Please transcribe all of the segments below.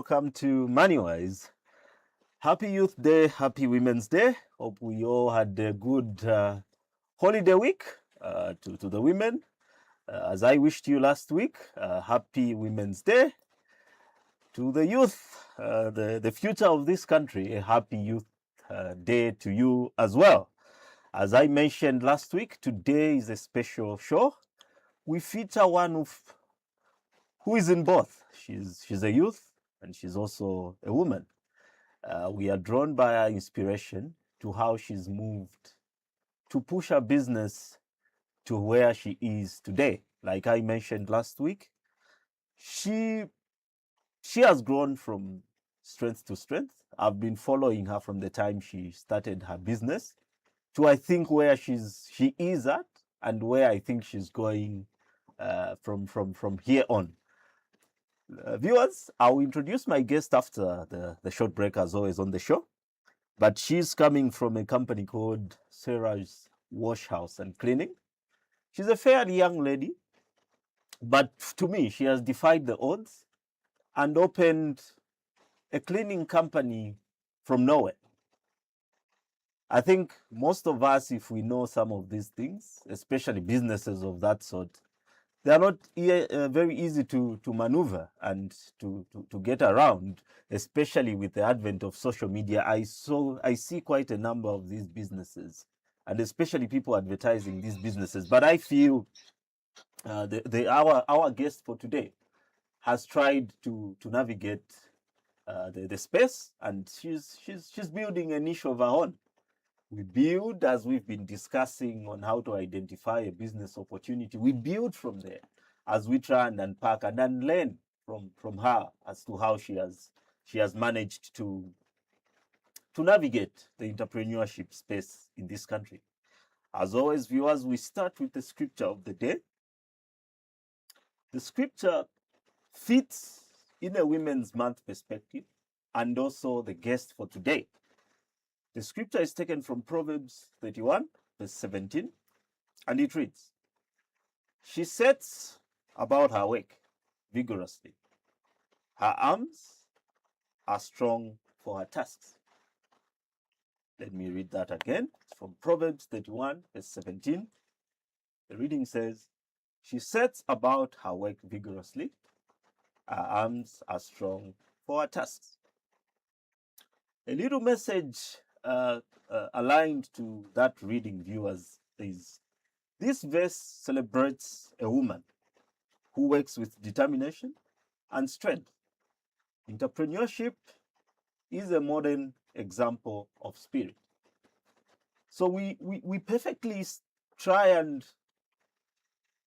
welcome to MoneyWise. Happy Youth Day, happy Women's Day. Hope we all had a good holiday week to the women. As I wished you last week, happy Women's Day. To the youth, the future of this country, a happy Youth Day to you as well. As I mentioned last week, today is a special show. We feature one who is in both. She's a youth and she's also a woman. We are drawn by her inspiration to how she's moved to push her business to where she is today. Like I mentioned last week, she has grown from strength to strength. I've been following her from the time she started her business to I think where she is at and where I think she's going from here on. Viewers, I'll introduce my guest after the short break, as always, on the show. But she's coming from a company called Sarah's Wash House and Cleaning. She's a fairly young lady, but to me, she has defied the odds and opened a cleaning company from nowhere. I think most of us, if we know some of these things, especially businesses of that sort, they are not very easy to maneuver and to get around, especially with the advent of social media. I see quite a number of these businesses, and especially people advertising these businesses. But I feel our guest for today has tried to navigate the space, and she's building a niche of her own. We build, as we've been discussing on how to identify a business opportunity, we build from there as we try and unpack and then learn from her as to how she has managed to navigate the entrepreneurship space in this country. As always, viewers, we start with the scripture of the day. The scripture fits in a Women's Month perspective and also the guest for today. The scripture is taken from Proverbs 31, verse 17, and it reads, "She sets about her work vigorously. Her arms are strong for her tasks." Let me read that again. It's from Proverbs 31, verse 17. The reading says, "She sets about her work vigorously. Her arms are strong for her tasks." A little message aligned to that reading, viewers, is this verse celebrates a woman who works with determination and strength. Entrepreneurship is a modern example of spirit. So we perfectly try and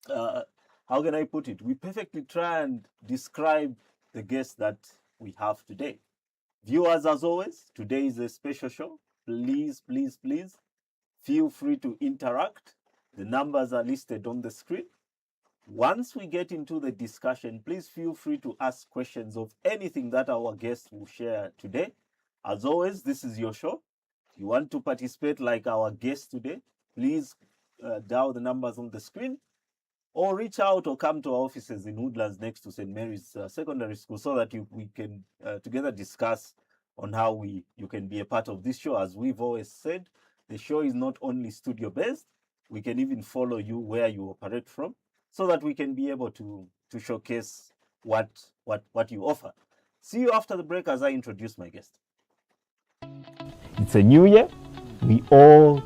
how can I put it? We perfectly try and describe the guest that we have today. Viewers, as always, today is a special show. Please feel free to interact. The numbers are listed on the screen. Once we get into the discussion, please feel free to ask questions of anything that our guest will share today. As always, this is your show. If you want to participate like our guest today, please dial the numbers on the screen or reach out or come to our offices in Woodlands next to St. Mary's Secondary School so that we can together discuss on how you can be a part of this show. As we've always said, the show is not only studio based, we can even follow you where you operate from so that we can be able to showcase what you offer. See you after the break as I introduce my guest. It's a new year. We all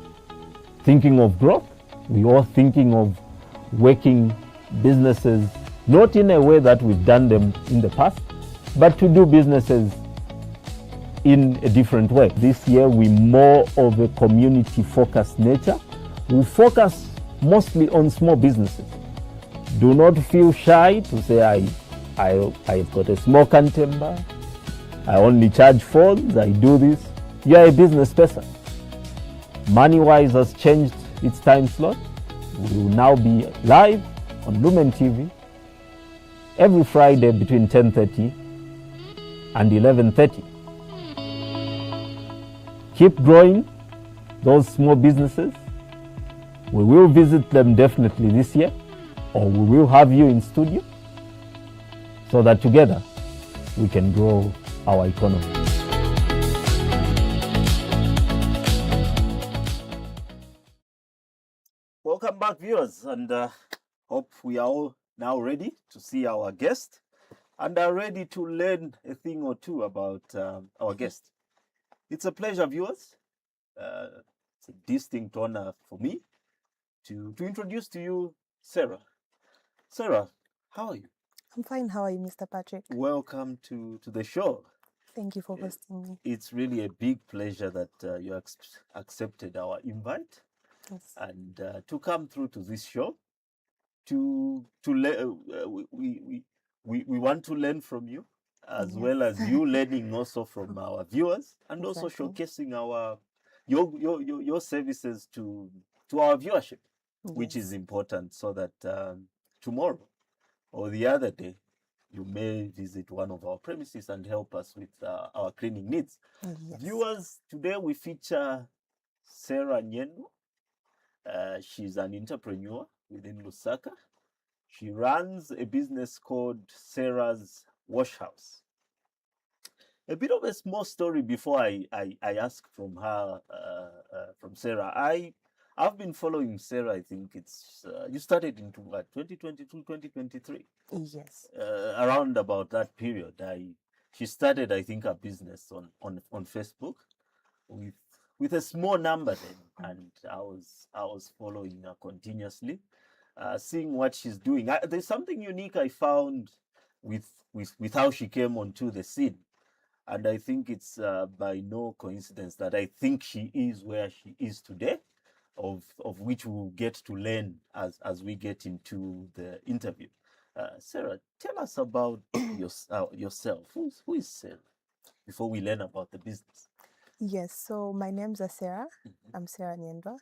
thinking of growth. We all thinking of working businesses, not in a way that we've done them in the past, but to do businesses in a different way. This year, we're more of a community-focused nature. We focus mostly on small businesses. Do not feel shy to say, I've got a small timber, I only charge phones, I do this. You're a business person. MoneyWise has changed its time slot. We will now be live on Lumen TV every Friday between 10:30 and 11:30. Keep growing those small businesses. We will visit them definitely this year, or we will have you in studio so that together we can grow our economy. Welcome back, viewers, and hope we are all now ready to see our guest and are ready to learn a thing or two about our guest. It's a pleasure, viewers. It's a distinct honor for me to introduce to you Sarah. Sarah, how are you? I'm fine. How are you, Mr. Patrick? Welcome to the show. Thank you for hosting me. It's really a big pleasure that you accepted our invite. Yes. And to come through to this show, we want to learn from you, as Yes. well as you learning also from our viewers, and Exactly. also showcasing your services to our viewership, which is Yes. important, so that tomorrow or the other day you may visit one of our premises and help us with our cleaning needs. Yes. Viewers, today we feature Sarah Nyendo. She's an entrepreneur within Lusaka. She runs a business called Sarah's Wash House. A bit of a small story before I ask from her, from Sarah. I've been following Sarah. I think it's you started in 2022, 2023. Yes. Around about that period, she started, I think, her business on Facebook with a small number then, and I was following her continuously, seeing what she's doing. There's something unique I found with how she came onto the scene, and I think it's by no coincidence that I think she is where she is today, of which we'll get to learn as we get into the interview. Sarah, tell us about yourself. Who is Sarah, before we learn about the business? Yes. So my name's Sarah. I'm Sarah Nyendwa.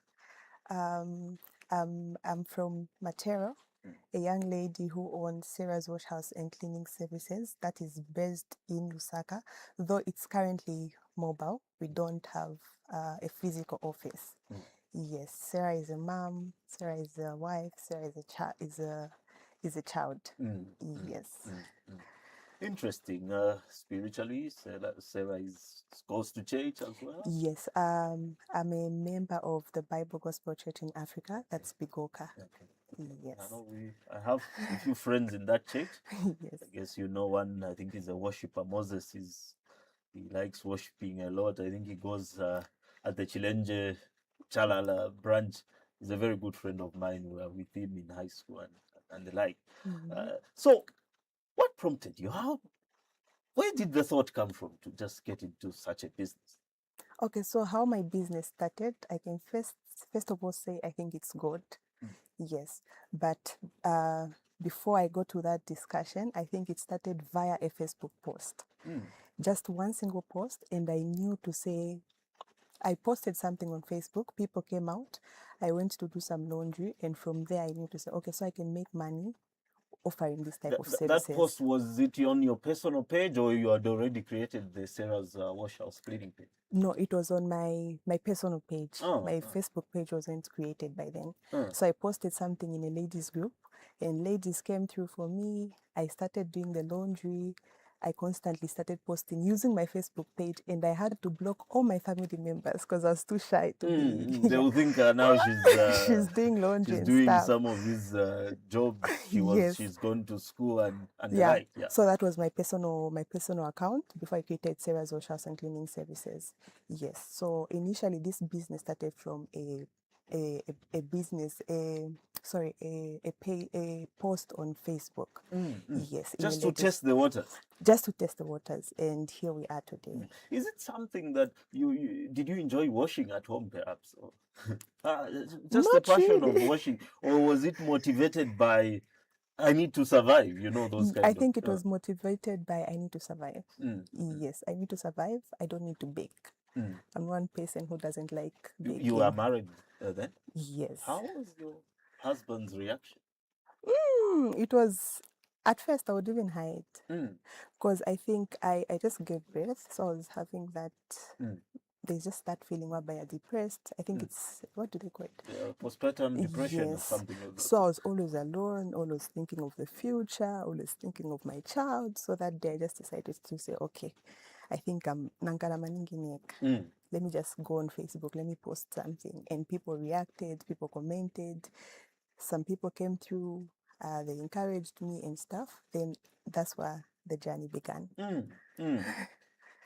I'm from Matero, a young lady who owns Sarah's Wash House and Cleaning Services that is based in Lusaka, though it's currently mobile. We don't have a physical office. Yes, Sarah is a mom. Sarah is a wife. Sarah is a child. Is a child. Yes. Interesting. Spiritually, Sarah goes to church as well. Yes. I'm a member of the Bible Gospel Church in Africa. That's Bigoka. Okay. Yes. I have a few friends in that church. Yes. I guess you know one. I think is a worshiper. Moses he likes worshiping a lot. I think he goes at the Chilenje Chalala branch. He's a very good friend of mine. We were with him in high school and the like. So, what prompted you? Where did the thought come from to just get into such a business? Okay, so how my business started, I can first of all say I think it's God. Yes, but before I go to that discussion, I think it started via a Facebook post. Just one single post, and I knew to say, I posted something on Facebook, people came out, I went to do some laundry, and from there I knew to say, okay, so I can make money offering this type of services. That post, was it on your personal page, or you had already created the Sarah's Wash House Cleaning page? No, it was on my personal page. My Facebook page wasn't created by then. So I posted something in a ladies group, and ladies came through for me. I started doing the laundry. I constantly started posting using my Facebook page, and I had to block all my family members because I was too shy to be. They will think now she's doing laundry. She's doing stuff. some of these jobs. She's gone to school and yeah. Like. Yeah. So that was my personal account before I created Sarah's Wash House and Cleaning Services. Yes. So initially this business started from a business, a post on Facebook. Yes. Just to test the waters. Just to test the waters, and here we are today. Is it something that did you enjoy washing at home, perhaps? Or, just the passion of washing, or was it motivated by I need to survive? You know, those kind I think it was motivated by I need to survive. Yes, I need to survive. I don't need to bake. I'm one person who doesn't like baking. You are married then? Yes. How was your husband's reaction? It was, at first I would even hide, because I think I just gave birth, so I was having that, there's just that feeling whereby you're depressed. I think it's, what do they call it? Postpartum depression or something like that. So I was always alone, always thinking of the future, always thinking of my child. So that day I just decided to say, okay, I think nankala maningi nieka. Mm. Let me just go on Facebook, let me post something. And people reacted, people commented, some people came through, they encouraged me and stuff. Then that's where the journey began. Mm. Mm.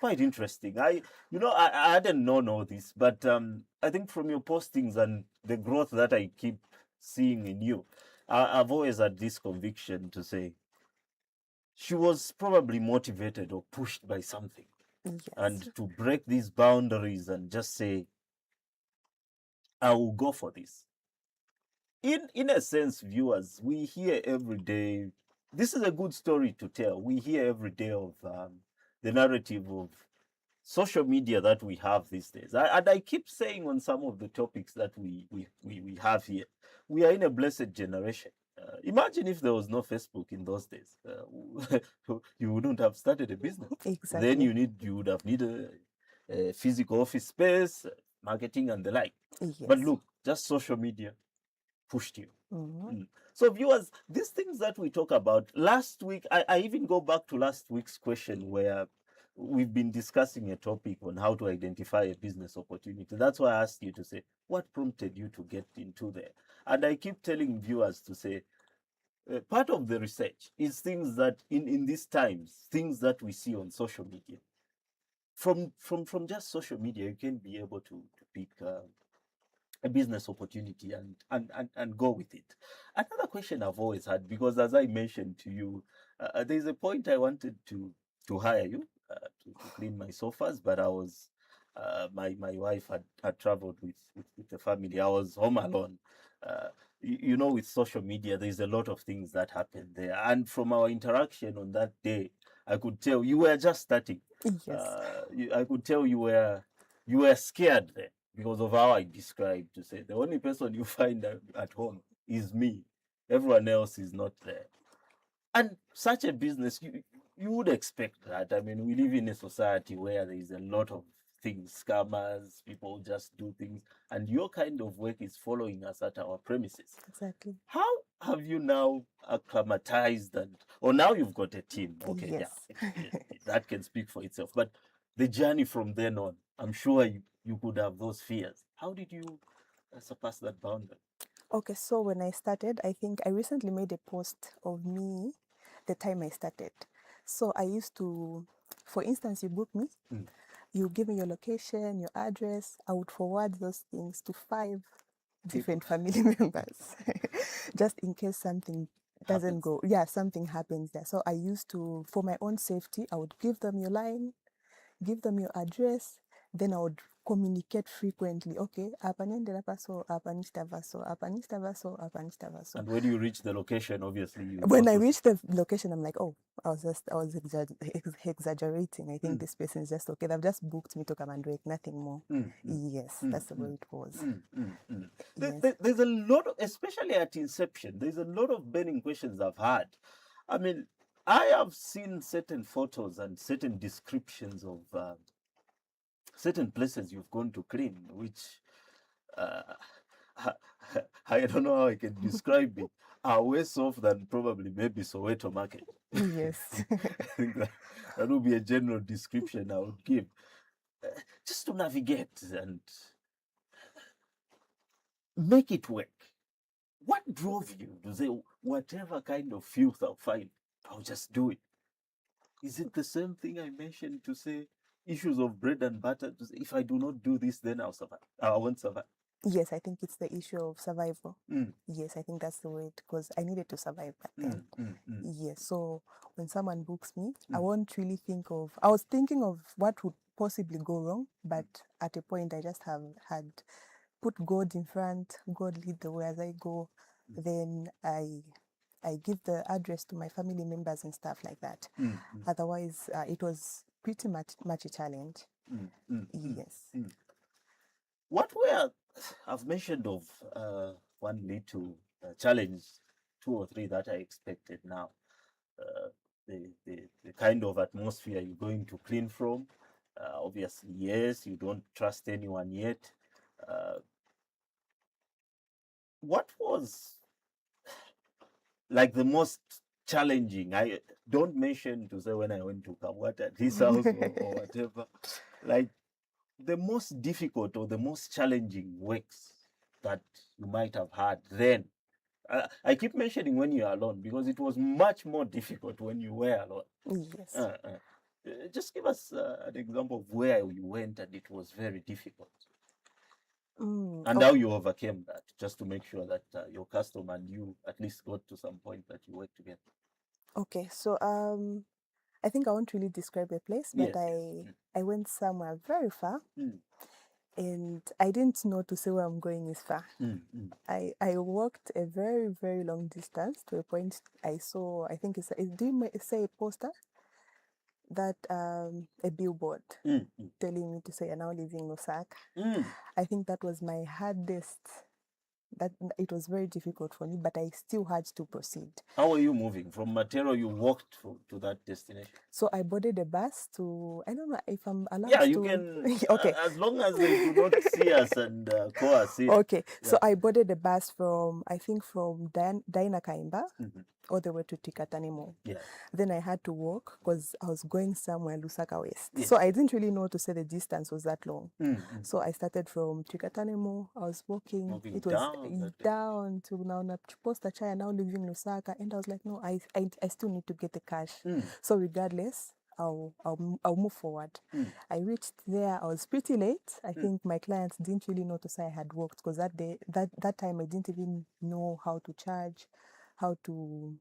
Quite interesting. I didn't know all this, but I think from your postings and the growth that I keep seeing in you, I've always had this conviction to say she was probably motivated or pushed by something, Yes. and to break these boundaries and just say, I will go for this. In a sense, viewers, we hear every day. This is a good story to tell. We hear every day of the narrative of social media that we have these days. And I keep saying on some of the topics that we have here, we are in a blessed generation. Imagine if there was no Facebook in those days. You wouldn't have started a business. Exactly. Then you would have needed a physical office space, marketing, and the like. Yes. But look, just social media pushed you. Mhm. So, viewers, these things that we talk about last week, I even go back to last week's question where we've been discussing a topic on how to identify a business opportunity. That's why I asked you to say, what prompted you to get into there? And I keep telling viewers to say, part of the research is things that in these times, things that we see on social media. From just social media, you can be able to pick a business opportunity and go with it. Another question I've always had, because as I mentioned to you, there's a point I wanted to hire you to clean my sofas, but I was my wife had traveled with the family. I was home alone. You know, with social media, there's a lot of things that happen there, and from our interaction on that day, I could tell you were just starting. Yes. I could tell you were scared there because of how I described, to say the only person you find at home is me. Everyone else is not there. And such a business, you would expect that. I mean, we live in a society where there is a lot of things, scammers, people just do things, and your kind of work is following us at our premises. Exactly. How have you now acclimatized or now you've got a team? Okay, Yes. that can speak for itself. But the journey from then on, I'm sure you could have those fears. How did you surpass that boundary? Okay, so when I started, I think I recently made a post of me the time I started. So I used to, for instance, you book me, you give me your location, your address, I would forward those things to 5 different family members, just in case something doesn't Happens. go. Yeah, something happens there. So I used to, for my own safety, I would give them your line, give them your address, then I would communicate frequently. Okay, hapa nendera paso, hapa nistava so, hapa nistava so, hapa nistava so. And when you reach the location, obviously you When I also reached the location, I'm like, oh, I was exaggerating. I think this person is just okay. They've just booked me to come and work, nothing more. Yes, that's the way it was. Yes. There's a lot of, especially at inception, there's a lot of burning questions I've had. I mean, I have seen certain photos and certain descriptions of certain places you've gone to clean, which uh, I don't know how I can describe it, are worse off than probably maybe Soweto Market. Yes. I think that would be a general description I would give. Just to navigate and make it work. What drove you to say, whatever kind of filth I'll find, I'll just do it? Is it the same thing I mentioned to say issues of bread and butter? To say, if I do not do this, then I'll survive. I won't survive. Yes, I think it's the issue of survival. Yes, I think that's the way, because I needed to survive back then. Yes, so when someone books me, I won't really think of, I was thinking of what would possibly go wrong, but at a point I just had put God in front, God lead the way as I go. Then I give the address to my family members and stuff like that. Otherwise, it was pretty much a challenge. Yes. What were, I've mentioned of one little challenge, 2 or 3 that I expected now. The kind of atmosphere you're going to clean from. Obviously, yes, you don't trust anyone yet. What was like the most challenging? don't mention to say when I went to Kamwat at his house or whatever. Like the most difficult or the most challenging works that you might have had then. I keep mentioning when you are alone because it was much more difficult when you were alone. Yes. Just give us an example of where you went and it was very difficult and how you overcame that, just to make sure that your customer and you at least got to some point that you work together. Okay, so I think I won't really describe the place, but Yes. I went somewhere very far, Mm. and I didn't know to say where I'm going is far. I walked a very, very long distance to a point I saw, I think do you say a poster? That a billboard telling me to say I now live in Lusaka. I think that was my hardest. That it was very difficult for me, but I still had to proceed. How were you moving from Matero? You walked to that destination. So I boarded a bus to. I don't know if I'm allowed. Yeah, you to... can. Okay. As long as they do not see us and call us in. Okay. Yeah. So I boarded a bus from Daina Kaimba all the way to Tikatanimo. Yeah. Then I had to walk because I was going somewhere Lusaka West. Yes. So I didn't really know to say the distance was that long. So I started from Tikatanimo. I was walking. Moving It was down to now Posta Chaya, now living Lusaka. And I was like, no, I still need to get the cash. So regardless, I'll move forward. I reached there. I was pretty late. I think my clients didn't really know to say I had walked because that time I didn't even know how to charge, how to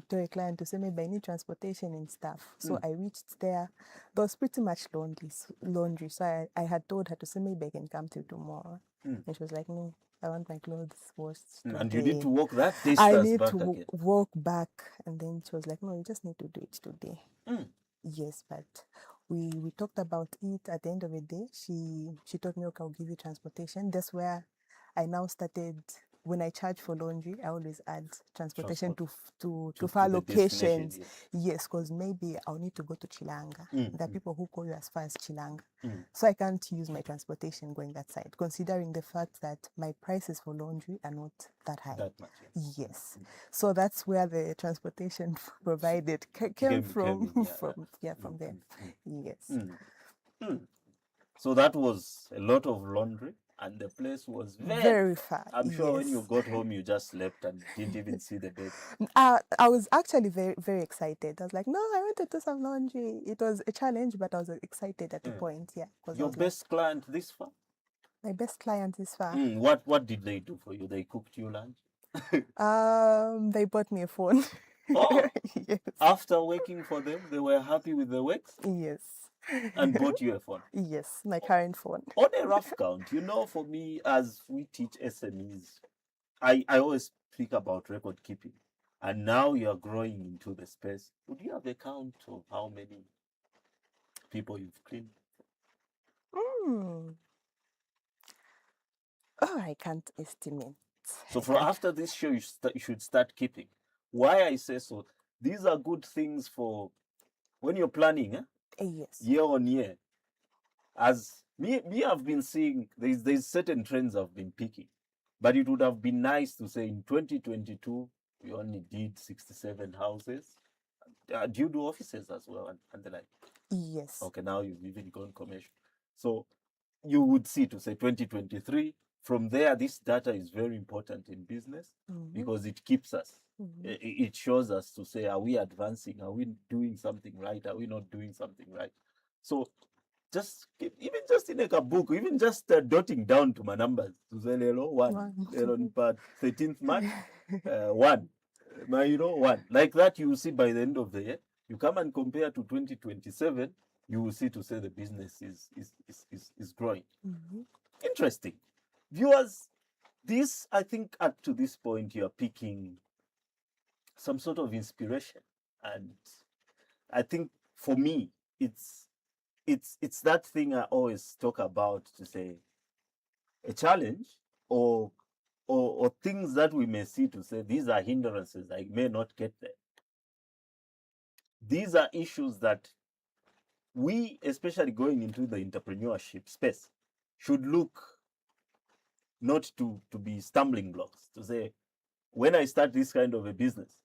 tell a client to say maybe I need transportation and stuff. So I reached there. There was pretty much laundry. So I had told her to say maybe I can come till tomorrow. And she was like, no, I want my clothes washed today. And you need to walk that distance I need back to again. walk back. And then she was like, no, you just need to do it today. Yes, but we talked about it. At the end of the day, she told me, okay, I'll give you transportation. That's where I now started. When I charge for laundry, I always add transportation to far locations. Yes, because maybe I'll need to go to Chilanga. There are people who call you as far as Chilanga. So I can't use my transportation going that side, considering the fact that my prices for laundry are not that high. That much, yes. So that's where the transportation provided came from. From there. Yes. So that was a lot of laundry. And the place was very far. I'm sure when you got home, you just slept and didn't even see the bed. I was actually very, very excited. I was like, no, I want to do some laundry. It was a challenge, but I was excited at the point. Yeah. Your best client this far? My best client this far. What did they do for you? They cooked you lunch? They bought me a phone. Oh, yes. After working for them, they were happy with the works? Yes. And bought you a phone? Yes, my current phone. On a rough count, for me, as we teach SMEs, I always speak about record keeping. And now you're growing into the space. Would you have a count of how many people you've cleaned? Oh, I can't estimate. So after this show, you should start keeping. Why I say so, these are good things for when you're planning, yes, year on year. As me I've been seeing, there's certain trends I've been picking. But it would have been nice to say in 2022, we only did 67 houses. Do you do offices as well and the like? Yes. Okay, now you've even gone commercial. So you would see to say 2023. From there, this data is very important in business because it keeps us. It shows us to say, are we advancing? Are we doing something right? Are we not doing something right? So even just in a book, even just dotting down to my numbers, to say, one, 13th March, 1, 1. Like that, you will see by the end of the year. You come and compare to 2027, you will see to say the business is growing. Interesting. Viewers, I think up to this point, you're picking some sort of inspiration. And I think for me, it's that thing I always talk about, to say a challenge or things that we may see to say these are hindrances, I may not get there. These are issues that we, especially going into the entrepreneurship space, should look not to be stumbling blocks, to say, when I start this kind of a business,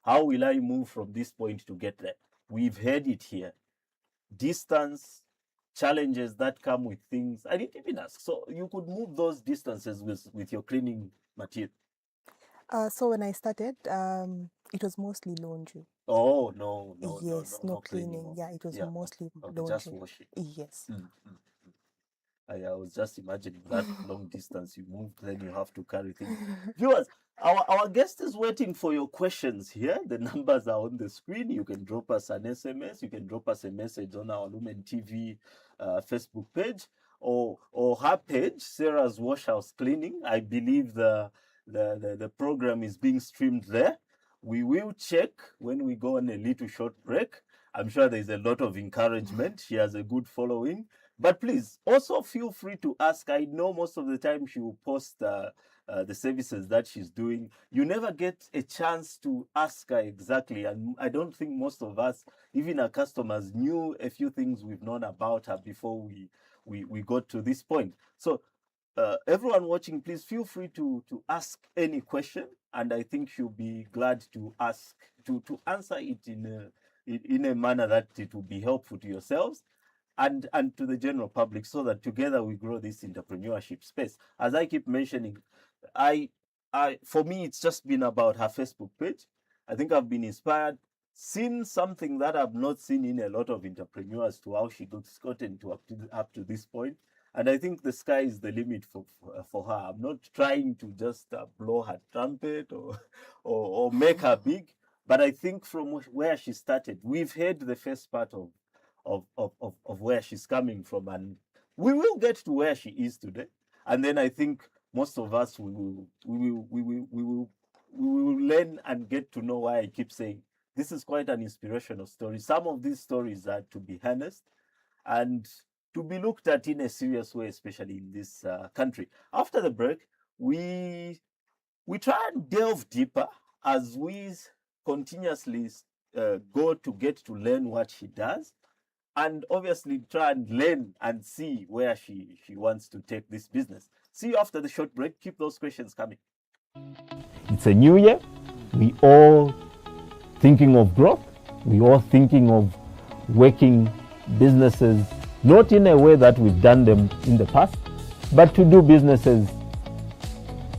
How will I move from this point to get there? We've heard it here. Distance, challenges that come with things. I didn't even ask. So you could move those distances with your cleaning material. So when I started, it was mostly laundry. Oh, no, no, no, Yes, no, no no cleaning. cleaning. Yeah, it was Yeah, mostly okay, just laundry. washing. Yes. I was just imagining that long distance you moved, then you have to carry things. Viewers, our guest is waiting for your questions here. The numbers are on the screen. You can drop us an SMS. You can drop us a message on our Lumen TV Facebook page or her page, Sarah's Wash House Cleaning. I believe the program is being streamed there. We will check when we go on a little short break. I'm sure there's a lot of encouragement. She has a good following. But please also feel free to ask. I know most of the time she will post the services that she's doing. You never get a chance to ask her exactly. And I don't think most of us, even our customers, knew a few things we've known about her before we got to this point. So everyone watching, please feel free to ask any question. And I think she'll be glad to answer it in a manner that it will be helpful to yourselves and to the general public, so that together we grow this entrepreneurship space. As I keep mentioning, I for me it's just been about her Facebook page. I think I've been inspired, seen something that I've not seen in a lot of entrepreneurs, to how she gotten to up to this point. And I think the sky is the limit for her. I'm not trying to just blow her trumpet or make her big, but I think from where she started, we've heard the first part of where she's coming from, and we will get to where she is today. And then I think most of us we will learn and get to know why I keep saying this is quite an inspirational story. Some of these stories are to be harnessed and to be looked at in a serious way, especially in this country. After the break, we try and delve deeper as we continuously go to get to learn what she does, and obviously try and learn and see where she wants to take this business. See you after the short break. Keep those questions coming. It's a new year. We all thinking of growth. We all thinking of working businesses, not in a way that we've done them in the past, but to do businesses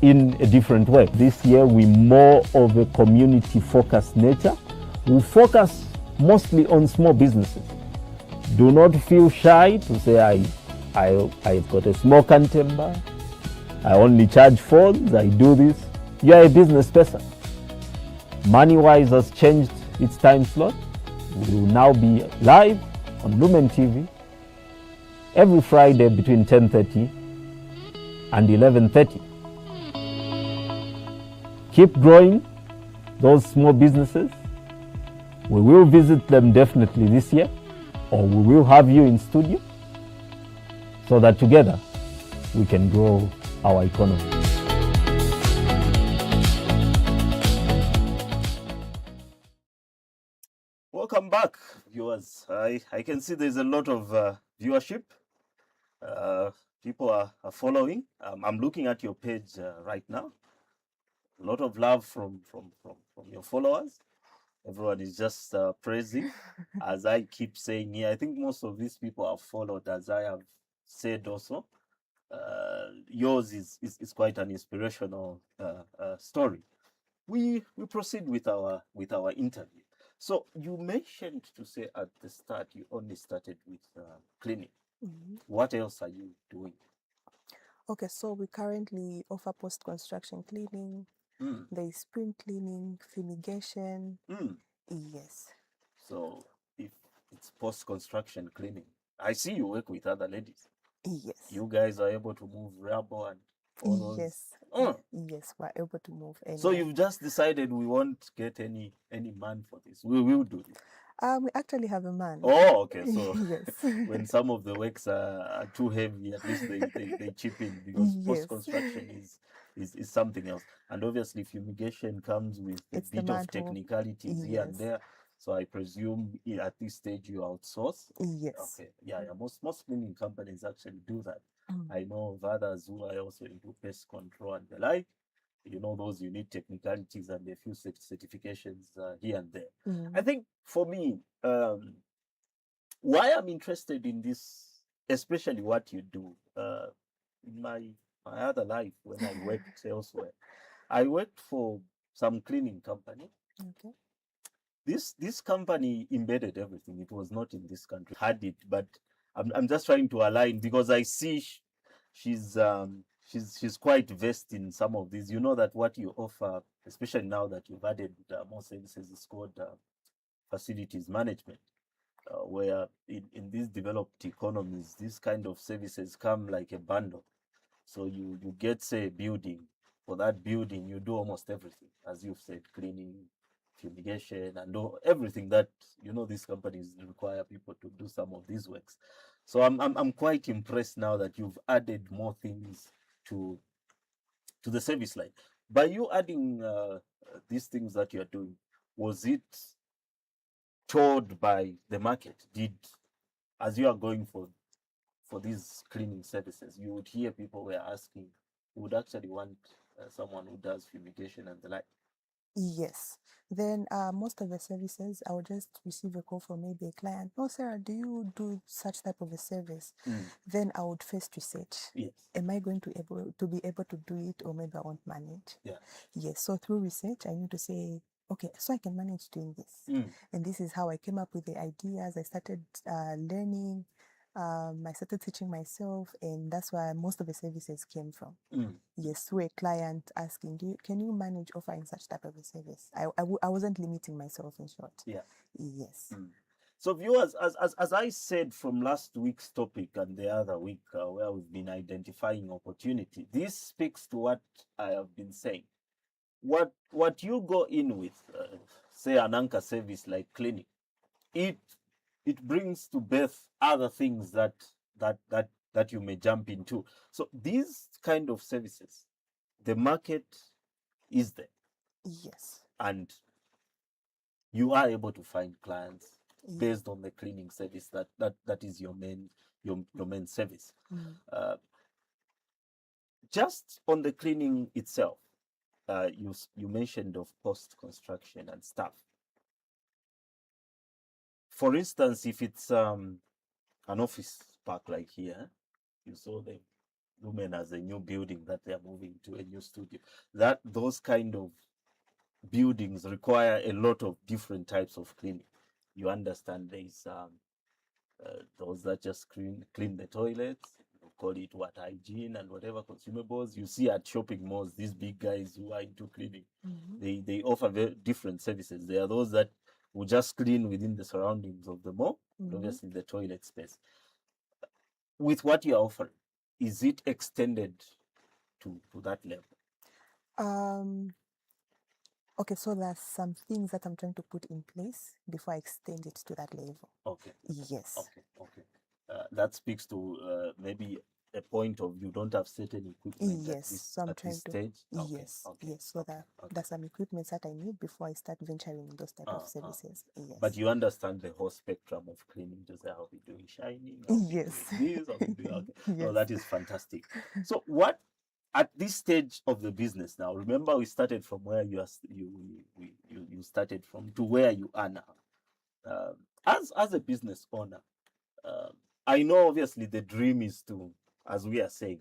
in a different way. This year, we more of a community-focused nature. We focus mostly on small businesses. Do not feel shy to say, I've got a small cantember, I only charge phones, I do this. You are a business person. MoneyWise has changed its time slot. We will now be live on Lumen TV every Friday between 10:30 and 11:30. Keep growing those small businesses. We will visit them definitely this year, or we will have you in studio, so that together we can grow our economy. Welcome back, viewers. I can see there's a lot of viewership. People are following. I'm looking at your page right now. A lot of love from your followers. Everyone is just praising. As I keep saying here, I think most of these people have followed, as I have said also. Yours is quite an inspirational story. We proceed with our interview. So you mentioned to say at the start you only started with cleaning. What else are you doing? Okay, so we currently offer post-construction cleaning. There is spring cleaning, fumigation. Yes. So if it's post-construction cleaning, I see you work with other ladies. Yes. You guys are able to move rubble and all those. Yes. Yes, we're able to move anywhere. So you've just decided we won't get any man for this. We will do this. We actually have a man. Oh, okay. So yes. when some of the works are too heavy, at least they chip in, because post-construction is something else. And obviously fumigation comes with a bit of technicalities here and there. So I presume at this stage you outsource. Yes. Okay. Yeah. Most cleaning companies actually do that. I know of others who are also into pest control and the like. you know, those you need technicalities and a few certifications here and there. I Mm. think for me, why I'm interested in this, especially what you do, in my other life when I worked elsewhere, I worked for some cleaning company. Okay. This company embedded everything. It was not in this country. Had it, but I'm just trying to align because I see she's quite versed in some of these. You know that what you offer, especially now that you've added more services, is called facilities management. Where in these developed economies, these kind of services come like a bundle. So you get, say, a building. For that building, you do almost everything, as you've said, cleaning, fumigation, and everything that, you know, these companies require people to do some of these works. So I'm quite impressed now that you've added more things to the service line. By you adding these things that you are doing, was it told by the market? Did, as you are going for these cleaning services, you would hear people were asking, who would actually want someone who does fumigation and the like? Yes. Then most of the services, I would just receive a call from maybe a client. Oh, Sarah, do you do such type of a service? Then I would first research. Yes. Am I going to be able to do it, or maybe I won't manage? Yeah. Yes. So through research, I need to say, okay, so I can manage doing this. And this is how I came up with the ideas. I started learning. I started teaching myself, and that's where most of the services came from. Yes, through a client asking, can you manage offering such type of a service? I wasn't limiting myself, in short. Yeah. Yes. So viewers, as I said from last week's topic and the other week, where we've been identifying opportunity, this speaks to what I have been saying. What you go in with, say an anchor service like cleaning, it brings to birth other things that you may jump into. So these kind of services, the market is there, Yes. and you are able to find clients Ye- based on the cleaning service that is your main service. Uh, just on the cleaning itself, you mentioned of post construction and stuff. For instance, if it's an office park like here, you saw the Lumen as a new building that they are moving to, a new studio. That those kind of buildings require a lot of different types of cleaning. You understand there's those that just clean the toilets, call it what, hygiene and whatever consumables. You see at shopping malls, these big guys who are into cleaning, they offer very different services. There are those that will just clean within the surroundings of the mall, and obviously the toilet space. With what you're offering, is it extended to that level? Okay, so there's some things that I'm trying to put in place before I extend it to that level. Okay. Yes. Okay. That speaks to maybe a point of you don't have certain equipment Yes. So I'm at trying this to. stage. Yes. Yes. So that there's some equipment that I need before I start venturing in those type of services. Yes. But you understand the whole spectrum of cleaning, to say I'll be doing shining, I'll be Yes. doing this, I'll be doing okay. No, Yes. that is fantastic. So what at this stage of the business now, remember we started from where you started from to where you are now. As a business owner, um, I know obviously the dream is to, as we are saying,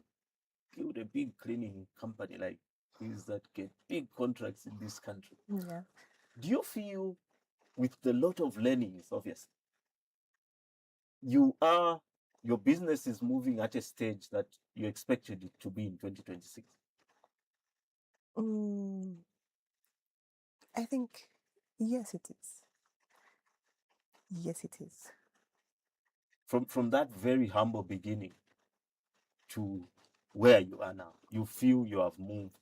build a big cleaning company like these that get big contracts in this country. Yeah. Do you feel, with the lot of learnings, obviously, your business is moving at a stage that you expected it to be in 2026? I think yes, it is. Yes, it is. From that very humble beginning to where you are now, you feel you have moved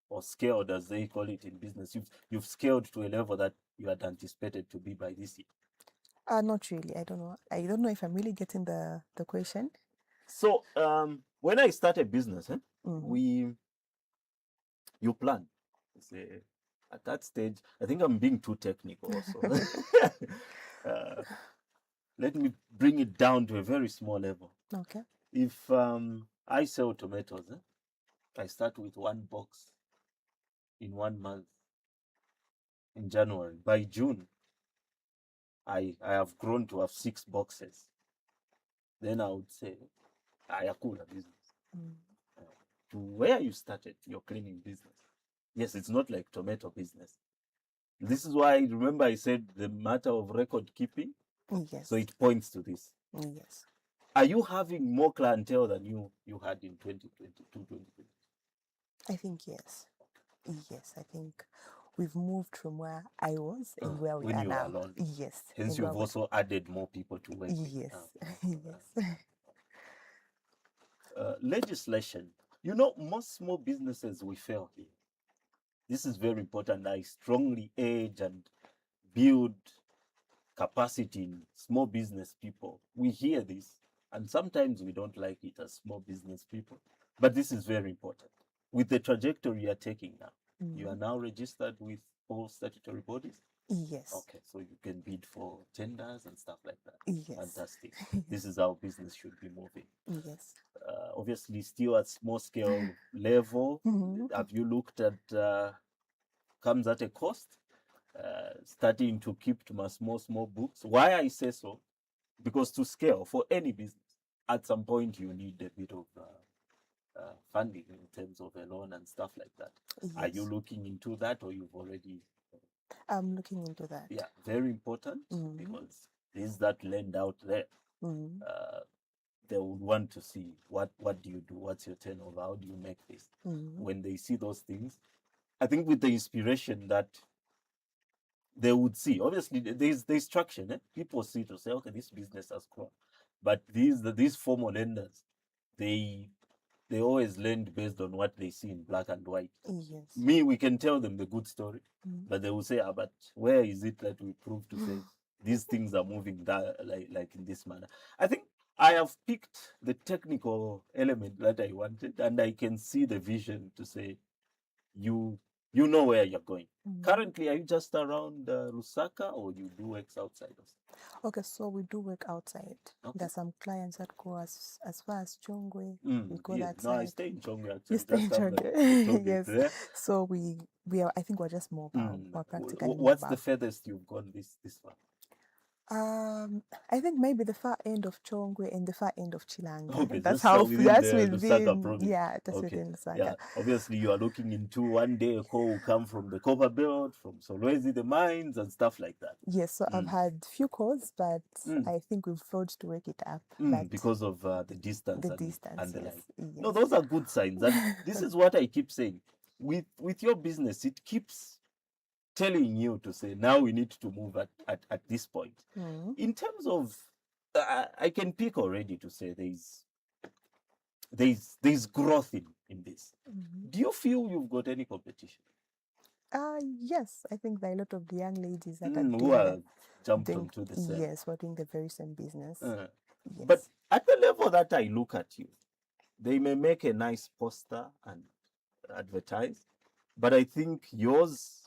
or scaled, as they call it in business. You've scaled to a level that you had anticipated to be by this year. Not really. I don't know. I don't know if I'm really getting the question. So when I started business, Mm-hmm. you plan. Say, at that stage, I think I'm being too technical also. Let me bring it down to a very small level. Okay. If I sell tomatoes, I start with one box in 1 month, in January. By June, I have grown to have 6 boxes. Then I would say, Ayakula business. To where you started your cleaning business. Yes, it's not like tomato business. This is why, remember I said the matter of record keeping? Yes. So it points to this. Yes. Are you having more clientele than you had in 2022, 2023? I think yes. Yes, I think we've moved from where I was and where we when are you were now. alone. Yes. Hence, and you've where we- also added more people to work with. Yes. Yes. Legislation. You know, most small businesses will fail here. This is very important. I strongly urge and build capacity in small business people. We hear this, and sometimes we don't like it as small business people. But this is very important. With the trajectory you are taking now, you are now registered with all statutory bodies. Yes. Okay, so you can bid for tenders and stuff like that. Yes. Fantastic. This is how business should be moving. Yes. Obviously, still at small scale level. Have you looked at comes at a cost? Starting to keep to my small books. Why I say so? Because to scale for any business, at some point you need a bit of funding in terms of a loan and stuff like that. Yes. Are you looking into that, or you've already? I'm looking into that. Yeah, very important, because there's that lend out there. They would want to see what do you do, what's your turnover, how do you make this. When they see those things, I think with the inspiration that they would see, obviously there's traction. People see to say, okay, this business has grown. But these formal lenders, they always lend based on what they see in black and white. Yes. We can tell them the good story, but they will say, but where is it that we prove to say these things are moving that like in this manner? I think I have picked the technical element that I wanted, and I can see the vision to say you know where you're going. Currently, are you just around Lusaka, or you do works outside of? Okay, so we do work outside. Okay. There's some clients that go as far as Chongwe. We go Yeah. that No, I side. stay in Chongwe actually. You stay in just after the Chongwe. toll gate Yes. there. So we are. I think we're just mobile. We're practically What's mobile. the furthest you've gone this far? I think maybe the far end of Chongwe and the far end of Chilanga. Okay, That's just how within that's the Lusaka within. province. Yeah, that's Okay. within Lusaka. Yeah, obviously you are looking into one day a call will come from the Copper Belt, from Solwezi, the mines and stuff like that. Yes, so I've had few calls, but I think we've failed to work it up. But because of the distance, the and distance, the yes, like. yes. No, those are good signs. And this is what I keep saying. With your business, it keeps telling you to say, now we need to move at this point. In terms of, I can pick already to say there's growth in this. Do you feel you've got any competition? Yes, I think there are a lot of the young ladies that who are jumped doing, onto the same. yes, we're doing the very same business. Yes. But at the level that I look at you, they may make a nice poster and advertise, but I think yours,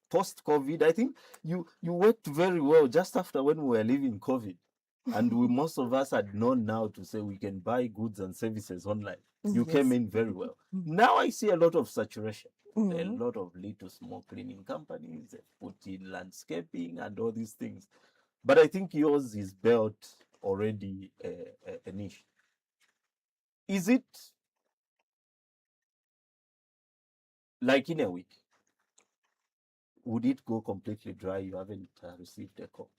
post-COVID, I think you worked very well just after when we were leaving COVID. And most of us had known now to say we can buy goods and services online. You came in very well. Now I see a lot of saturation. A lot of little small cleaning companies put in landscaping and all these things. But I think yours is built already a niche. Is it like in a week? Would it go completely dry? You haven't received a call?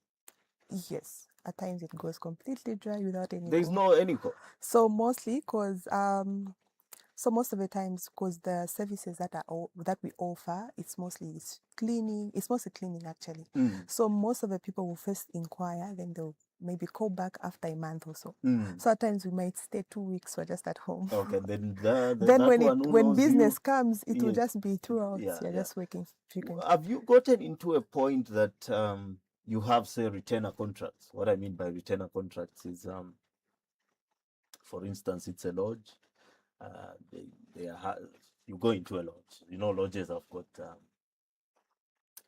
Yes, at times it goes completely dry without any There's call. no any call. So mostly because so most of the times, because the services that we offer, it's mostly cleaning. It's mostly cleaning actually. So most of the people will first inquire, then they'll maybe call back after a month or so. So at times we might stay 2 weeks or just at home. Okay, then then when business comes, it will just be throughout. Yeah, You're just working frequently. Have you gotten into a point that you have, say, retainer contracts? What I mean by retainer contracts is, for instance, it's a lodge. You go into a lodge. You know, lodges have got.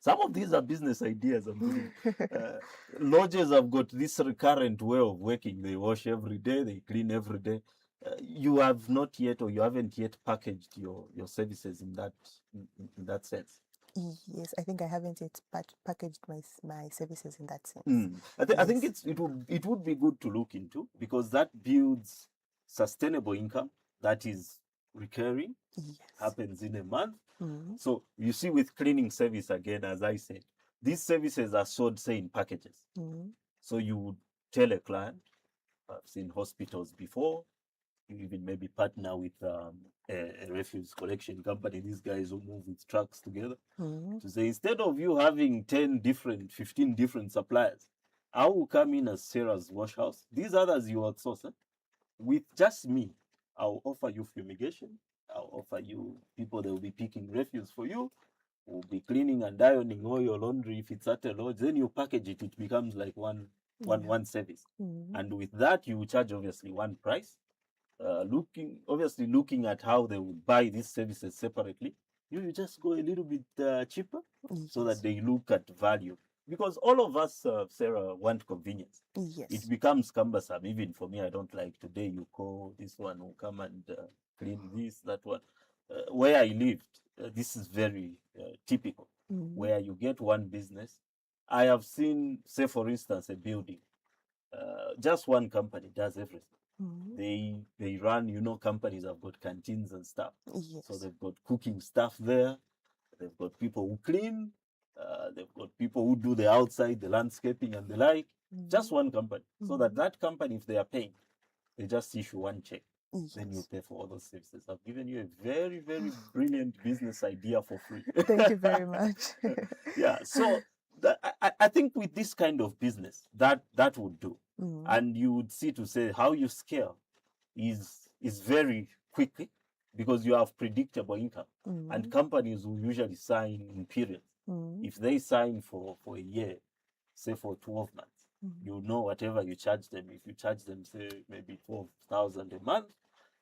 Some of these are business ideas I'm putting. Lodges have got this recurrent way of working. They wash every day, they clean every day. you have not yet, or you haven't yet packaged your services in that sense. Yes, I think I haven't yet packaged my services in that sense. I think Yes. it would be good to look into, because that builds sustainable income that is recurring, Yes. happens in a month. Mm-hmm. So you see, with cleaning service, again, as I said, these services are sold, say, in packages. Mm-hmm. So you would tell a client, I've seen hospitals before, you even maybe partner with a refuse collection company, these guys who move with trucks together, Mm-hmm. to say, instead of you having 15 different suppliers, I will come in as Sarah's wash house. These others you outsource. With just me, I'll offer you fumigation. I'll offer you people that will be picking refuse for you, will be cleaning and ironing all your laundry if it's at a lodge. Then you package it, it becomes like one service. Mm-hmm. And with that, you charge obviously one price. Looking at how they would buy these services separately, you just go a little bit cheaper, so that Yes. they look at value. Because all of us, Sarah, want convenience. Yes. It becomes cumbersome. Even for me, I don't like, today you call, this one will come and clean this, that one. Where I lived, this is very typical, Mm-hmm. where you get one business. I have seen, say, for instance, a building, just one company does everything. Mm-hmm. They run, companies have got canteens and stuff. Yes. So they've got cooking stuff there. They've got people who clean. They've got people who do the outside, the landscaping and the like. Mm-hmm. Just one company. So Mm-hmm. that company, if they are paying, they just issue one check. Yes. Then you pay for all those services. I've given you a very, very brilliant business idea for free. Thank you very much. Yeah. So I think with this kind of business, that would do. Mm-hmm. And you would see, to say, how you scale is very quickly, because you have predictable income. Mm-hmm. And companies will usually sign in periods. Mm-hmm. If they sign for a year, say for 12 months, Mm-hmm. you know whatever you charge them. If you charge them, say, maybe 12,000 a month,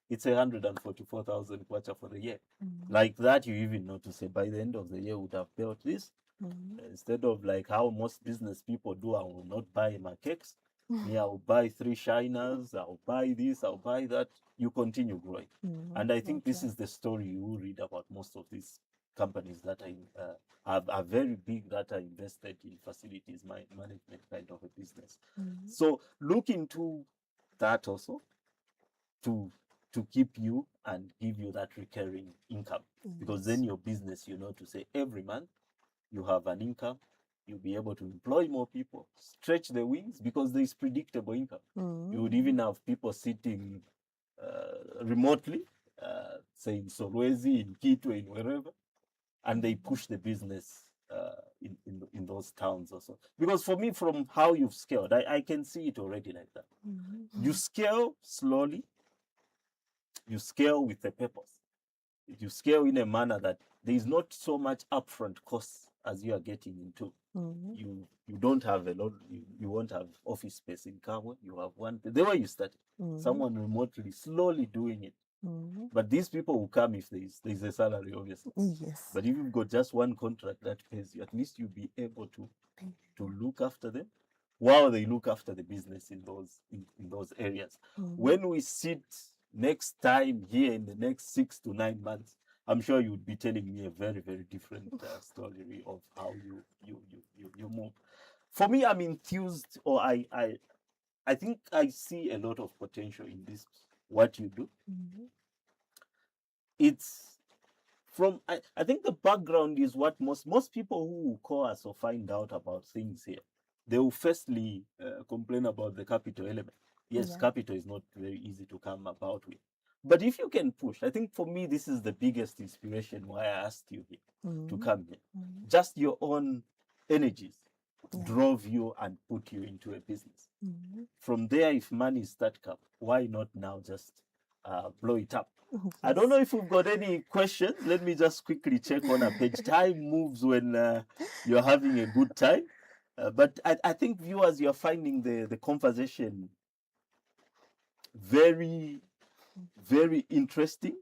it's 144,000 kwacha for the year. Mm-hmm. Like that, you even know, to say, by the end of the year, would have built this. Mm-hmm. Instead of like how most business people do, I will not buy my cakes. Me, I'll buy 3 shiners, I'll buy this, I'll buy that. You continue growing. Mm-hmm. And I think this Okay. is the story you will read about most of these companies that are very big, that are invested in facilities management kind of a business. Mm-hmm. So look into that also, to keep you and give you that recurring income. Because then your business, to say, every month you have an income, you'll be able to employ more people, stretch the wings, because there is predictable income. Mm-hmm. You would even have people sitting remotely, say in Solwezi, in Kitwe, in wherever, and they push the business in those towns also. Because for me, from how you've scaled, I can see it already like that. Mm-hmm. You scale slowly, you scale with a purpose. You scale in a manner that there is not so much upfront costs as you are getting into. Mm-hmm. You don't have a lot. You won't have office space in Kabwe. You have one. The way you started, Mm-hmm. someone remotely, slowly doing it. Mm-hmm. But these people will come if there's a salary, obviously. Yes. But if you've got just one contract that pays you, at least you'll be able to look after them, while they look after the business in those areas. Mm-hmm. When we sit next time here in the next 6 to 9 months, I'm sure you would be telling me a very, very different story of how you move. For me, I'm enthused, or I think I see a lot of potential in this, what you do. Mm-hmm. It's from, I think the background is what most people who will call us or find out about things here, they will firstly complain about the capital element. Yes, Yeah. capital is not very easy to come about with. But if you can push, I think for me, this is the biggest inspiration why I asked you here to Mm-hmm. come here. Mm-hmm. Just your own energies Yeah. drove you and put you into a business. Mm-hmm. From there, if money is that cap, why not now just blow it up? Yes. I don't know if we've got any questions. Let me just quickly check on a page. Time moves when you're having a good time. But I think viewers, you're finding the conversation very, very interesting.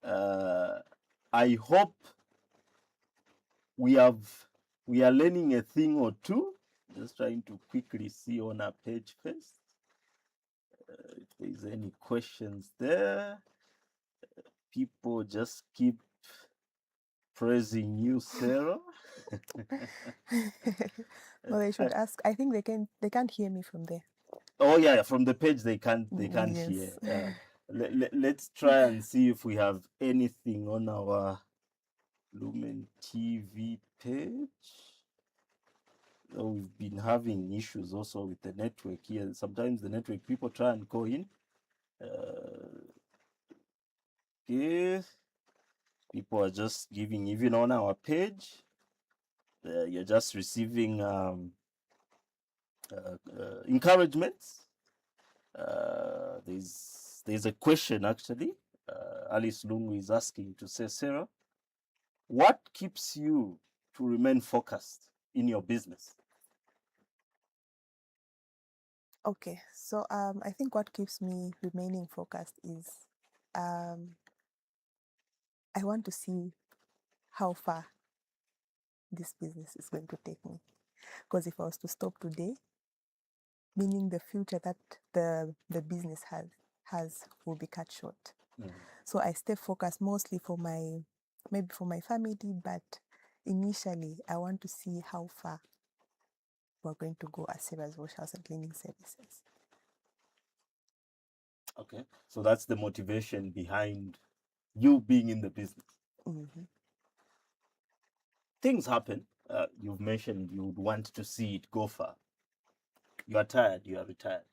I hope we are learning a thing or two. Just trying to quickly see on our page first. there's any questions there. People just keep praising you, Sarah. Well, they should ask. I think they can't hear me from there. Oh yeah, from the page they can't hear. Yes. Let's try and see if we have anything on our Lumen TV page. We've been having issues also with the network here. Sometimes the network people try and go in. Okay. People are just giving, even on our page. You're just receiving encouragements. There's a question actually. Alice Lungu is asking to say, Sarah, what keeps you to remain focused in your business? Okay, so I think what keeps me remaining focused is I want to see how far this business is going to take me. Because if I was to stop today, meaning the future that the business has will be cut short. So I stay focused mostly for my family, but initially I want to see how far we're going to go as Sarah's Wash House and Cleaning Services. Okay, so that's the motivation behind you being in the business. Things happen. You've mentioned you would want to see it go far. You are tired, you are retired.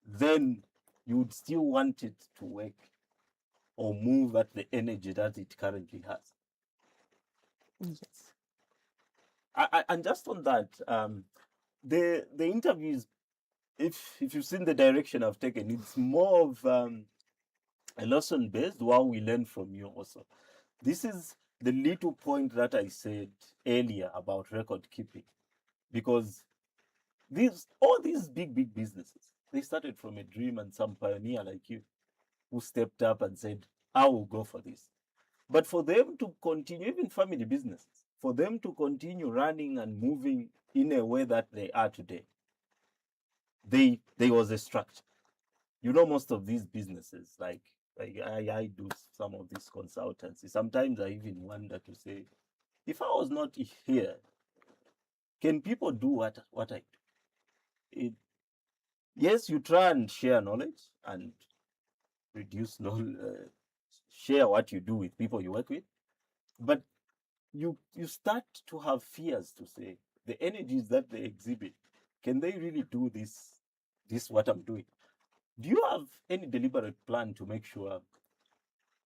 Then you would still want it to work or move at the energy that it currently has. Yes. And just on that, the interviews, if you've seen the direction I've taken, it's more of a lesson based, while we learn from you also. This is the little point that I said earlier about record keeping, because all these big businesses, they started from a dream, and some pioneer like you who stepped up and said, I will go for this. But for them to continue, even family businesses, for them to continue running and moving in a way that they are today, there was a structure. You know, most of these businesses, like I do some of these consultancy, sometimes I even wonder to say, if I was not here, can people do what I do? Yes, you try and share knowledge and reduce knowledge, share what you do with people you work with, but you start to have fears to say, the energies that they exhibit, can they really do this what I'm doing? Do you have any deliberate plan to make sure,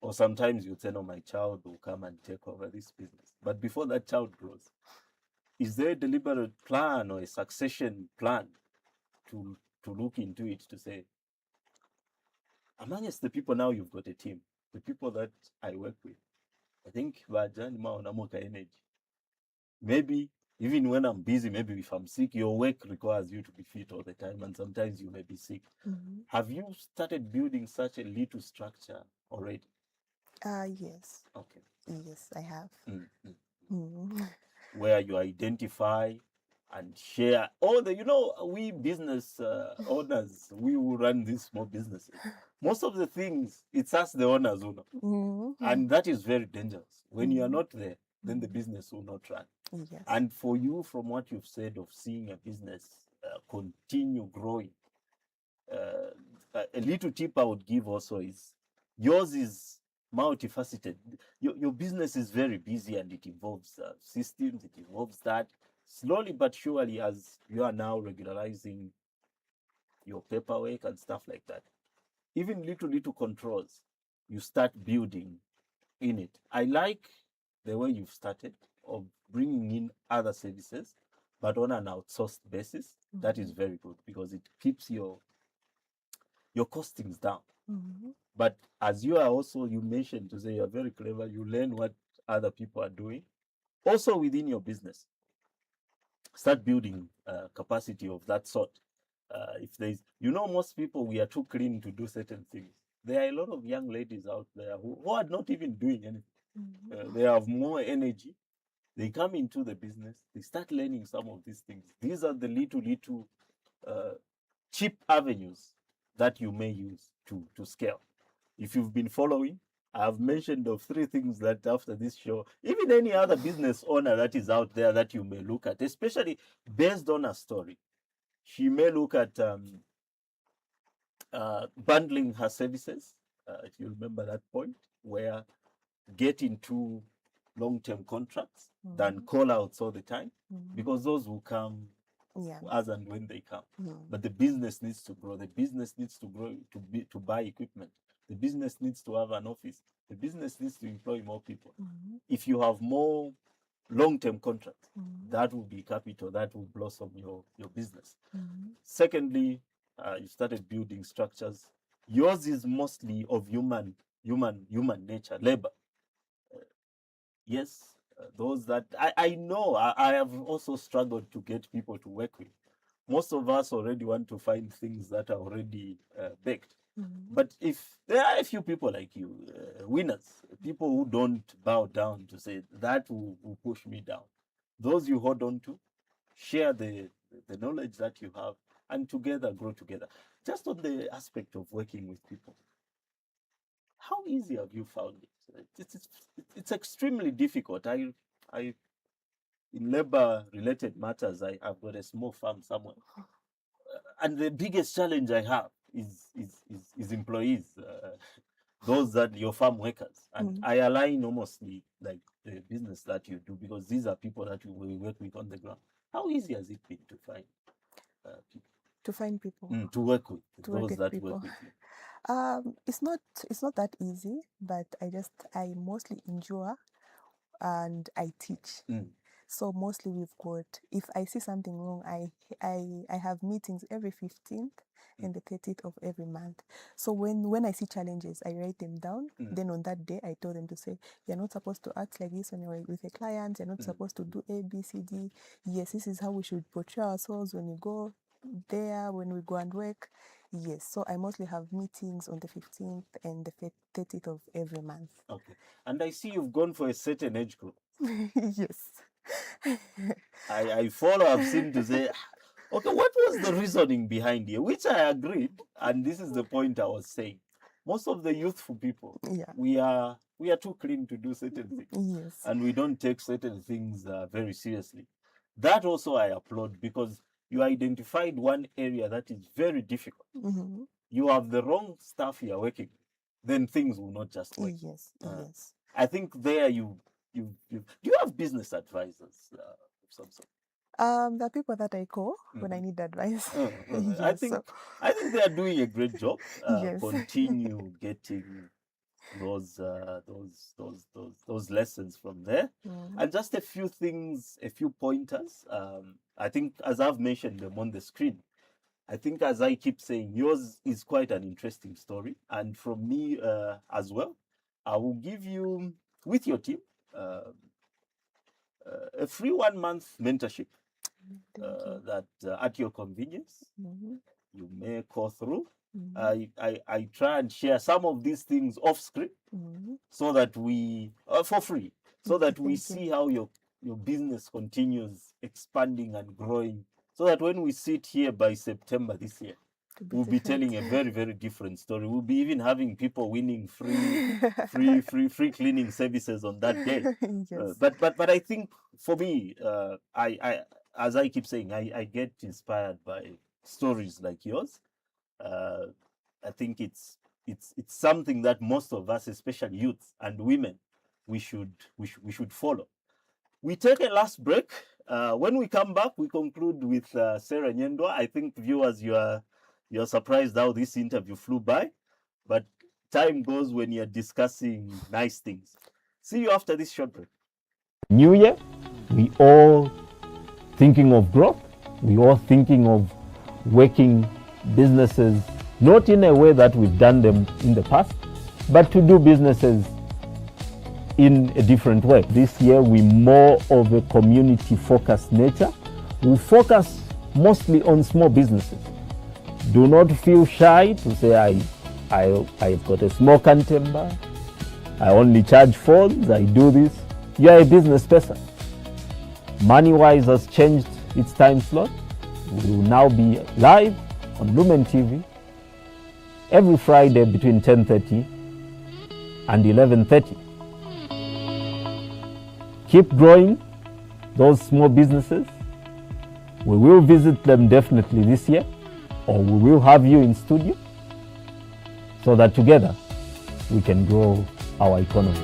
or sometimes you say, no, my child will come and take over this business, but before that child grows, is there a deliberate plan or a succession plan to look into it, to say, amongst the people now you've got a team, the people that I work with, I think energy. Maybe even when I'm busy, maybe if I'm sick, your work requires you to be fit all the time, and sometimes you may be sick. Have you started building such a little structure already? Yes. Okay. Yes, I have. Where you identify and share all the, we business owners, we who run these small businesses, most of the things, it's us, the owners, who know. And that is very dangerous. When you are not there, then the business will not run. Yes. And for you, from what you've said of seeing a business continue growing, a little tip I would give also is, yours is multifaceted. Your business is very busy, and it involves systems, it involves that. Slowly but surely, as you are now regularizing your paperwork and stuff like that, even little controls, you start building in it. I like the way you've started of bringing in other services, but on an outsourced basis. That is very good, because it keeps your costings down. But as you mentioned to say, you're very clever, you learn what other people are doing. Also within your business, start building capacity of that sort. If there's, most people, we are too clean to do certain things. There are a lot of young ladies out there who are not even doing anything. They have more energy. They come into the business, they start learning some of these things. These are the little cheap avenues that you may use to scale. If you've been following, I've mentioned of 3 things that after this show, even any other business owner that is out there that you may look at, especially based on a story, she may look at bundling her services. If you remember that point, where get into long-term contracts than call outs all the time, because those will come as and when they come. But the business needs to grow. The business needs to grow to buy equipment. The business needs to have an office. The business needs to employ more people. If you have more long-term contracts, that will be capital that will blossom your business. Secondly, you started building structures. Yours is mostly of human nature, labor. Yes, those that I know. I have also struggled to get people to work with. Most of us already want to find things that are already baked. But if there are a few people like you, winners, people who don't bow down to say that will push me down, those you hold on to, share the knowledge that you have, and together grow together. Just on the aspect of working with people, how easy have you found it? It's extremely difficult. I in labor-related matters, I've got a small farm somewhere, and the biggest challenge I have is employees, those that your farm workers, and I align almost like the business that you do, because these are people that you will work with on the ground. How easy has it been to find people? To find people. To work with To work those with that people. work with you. It's not that easy, but I mostly endure and I teach. So mostly we've got, if I see something wrong, I have meetings every 15th and the 30th of every month. So when I see challenges, I write them down. Then on that day, I tell them to say, you're not supposed to act like this when you're with a client. You're not supposed to do A, B, C, D. Yes, this is how we should portray ourselves when we go there, when we go and work. Yes, so I mostly have meetings on the 15th and the 30th of every month. Okay. And I see you've gone for a certain age group. Yes. I follow, I've seen to say, okay, what was the reasoning behind here? Which I agreed, and this is the point I was saying. Most of the youthful people, we are too clean to do certain things. Yes. And we don't take certain things very seriously. That also I applaud, because you identified one area that is very difficult. You have the wrong staff you are working with, then things will not just work. Yes, yes. I think there do you have business advisors of some sort? The people that I call when I need advice. Yes, I think they are doing a great job. Yes. Continue getting those lessons from there. And just a few things, a few pointers. I think, as I've mentioned them on the screen, I think, as I keep saying, yours is quite an interesting story. And from me as well, I will give you, with your team, a free 1-month mentorship that at your convenience, you may call through. I try and share some of these things off script, so that we for free, so that we see how your business continues expanding and growing, so that when we sit here by September this year, we'll be telling a very, very different story. We'll be even having people winning free cleaning services on that day. Yes. But I think, for me, I as I keep saying, I get inspired by stories like yours. I think it's something that most of us, especially youth and women, we should follow. We take a last break. When we come back, we conclude with Sarah Nyendwa. I think, viewers, you're surprised how this interview flew by, but time goes when you're discussing nice things. See you after this short break. New Year, we all thinking of growth. We all thinking of working businesses, not in a way that we've done them in the past, but to do businesses in a different way. This year, we more of a community-focused nature. We focus mostly on small businesses. Do not feel shy to say, I've got a small cantimba, I only charge phones, I do this. You are a business person. MoneyWise has changed its time slot. We will now be live on Lumen TV every Friday between 10:30 and 11:30. Keep growing those small businesses. We will visit them definitely this year, or we will have you in studio so that together we can grow our economy.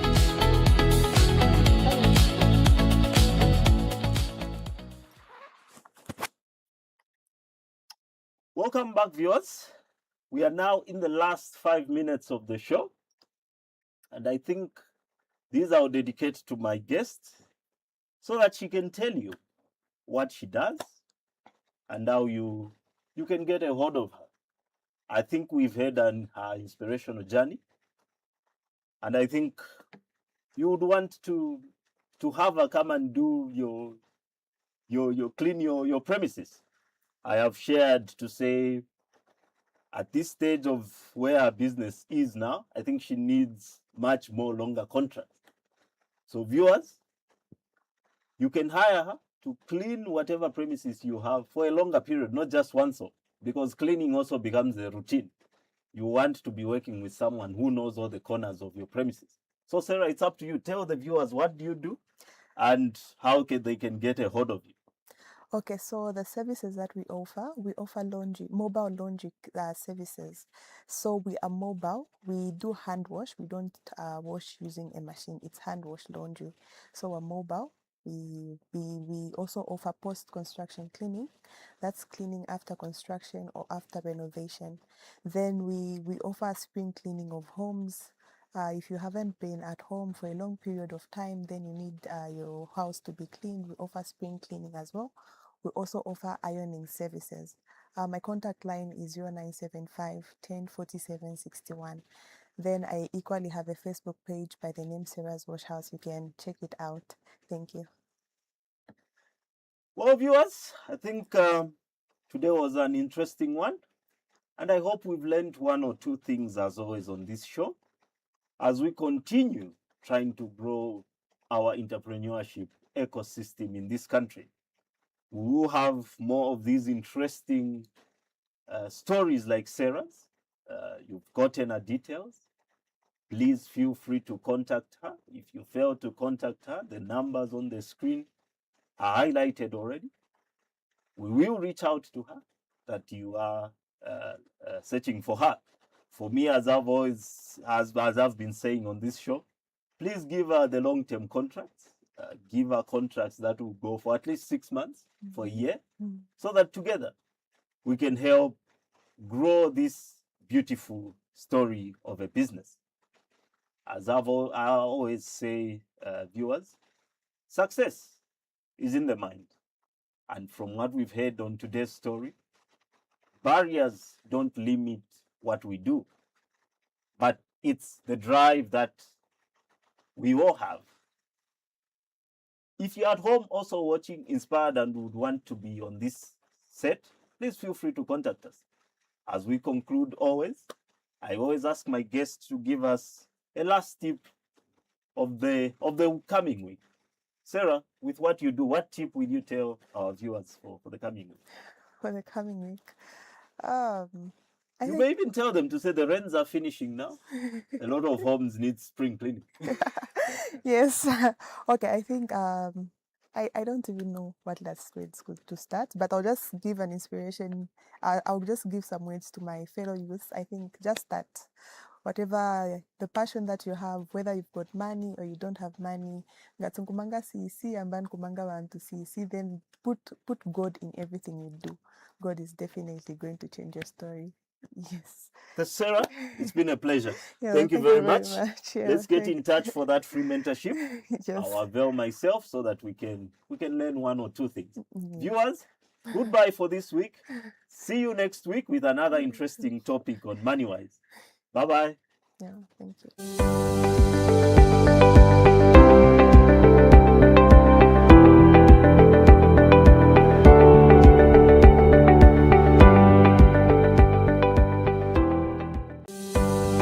Welcome back, viewers. We are now in the last 5 minutes of the show, and I think these I'll dedicate to my guest so that she can tell you what she does and how you can get a hold of her. I think we've heard her inspirational journey, and I think you would want to have her come and do your clean your premises. I have shared to say at this stage of where her business is now, I think she needs much more longer contracts. So viewers, you can hire her to clean whatever premises you have for a longer period, not just once off, because cleaning also becomes a routine. You want to be working with someone who knows all the corners of your premises. So Sarah, it's up to you. Tell the viewers, what do you do and how they can get a hold of you? Okay, so the services that we offer laundry, mobile laundry services. So we are mobile. We do hand wash. We don't wash using a machine. It's hand wash laundry. So we're mobile. We also offer post-construction cleaning. That's cleaning after construction or after renovation. Then we offer spring cleaning of homes. If you haven't been at home for a long period of time, then you need your house to be cleaned. We offer spring cleaning as well. We also offer ironing services. My contact line is 0975 10 47 61. Then I equally have a Facebook page by the name Sarah's Wash House. You can check it out. Thank you. Well, viewers, I think today was an interesting one. And I hope we've learned one or two things, as always, on this show, as we continue trying to grow our entrepreneurship ecosystem in this country. We will have more of these interesting stories like Sarah's. You've gotten her details. Please feel free to contact her. If you fail to contact her, the numbers on the screen are highlighted already. We will reach out to her that you are searching for her. For me, as I've always, as I've been saying on this show, please give her the long-term contracts. Give her contracts that will go for at least 6 months, for a year, so that together we can help grow this beautiful story of a business. As I always say, viewers, success is in the mind. And from what we've heard on today's story, barriers don't limit what we do, but it's the drive that we all have. If you're at home also watching, inspired, and would want to be on this set, please feel free to contact us. As we conclude always, I always ask my guests to give us a last tip of the coming week. Sarah, with what you do, what tip will you tell our viewers for the coming week? For the coming week, you may even tell them to say the rains are finishing now. A lot of homes need spring cleaning. Yes. Okay, I think I don't even know what last words good to start, but I'll just give an inspiration. I'll just give some words to my fellow youth. I think just that whatever the passion that you have, whether you've got money or you don't have money, ngatsungumanga CC and kumanga wantu CC, then put God in everything you do. God is definitely going to change your story. Yes. Sarah, it's been a pleasure. Yeah, thank you very much. Yeah, let's get in touch for that free mentorship. Yes. I'll avail myself so that we can learn one or two things. Viewers, goodbye for this week. See you next week with another interesting topic on MoneyWise. Bye-bye. Yeah, thank you.